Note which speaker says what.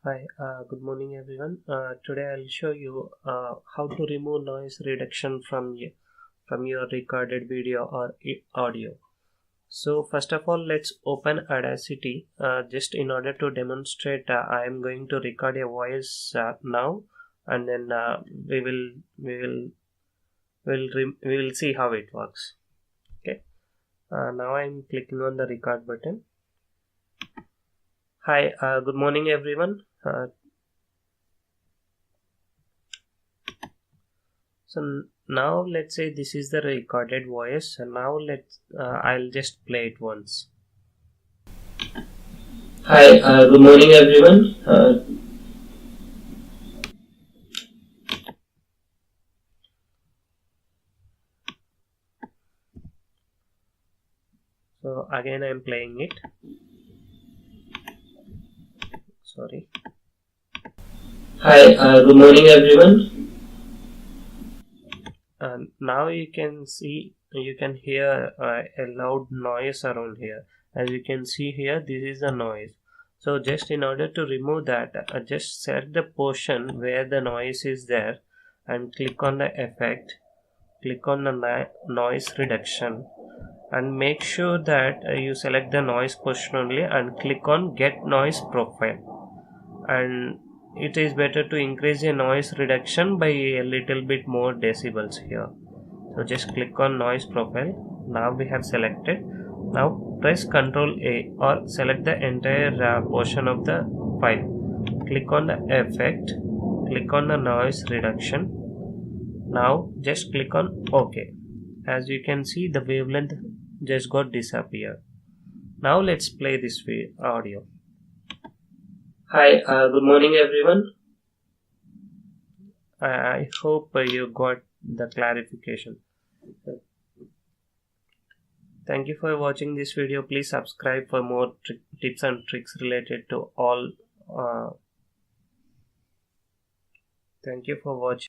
Speaker 1: Good morning everyone. Today I'll show you how to remove noise reduction from your recorded video or audio. So first of all, let's open Audacity. Just in order to demonstrate, I am going to record a voice now, and then we will see how it works. Okay. Now I'm clicking on the record button. Hi, good morning everyone. So now let's say this is the recorded voice, and now I'll just play it once. Hi, good morning everyone. So again I'm playing it. Sorry. Hi, good morning everyone. Now you can hear a loud noise around here. As you can see here, this is the noise. So just in order to remove that, just select the portion where the noise is there and click on the effect, click on the noise reduction, and make sure that you select the noise portion only and click on get noise profile. And it is better to increase the noise reduction by a little bit more decibels here. So just click on noise profile. Now we have selected. Now press Ctrl A or select the entire portion of the file. Click on the effect, click on the noise reduction. Now just click on OK. As you can see, the wavelength just got disappeared. Now let's play this audio. Hi, good morning everyone. I hope you got the clarification. Thank you for watching this video. Please subscribe for more tips and tricks related to all. Thank you for watching.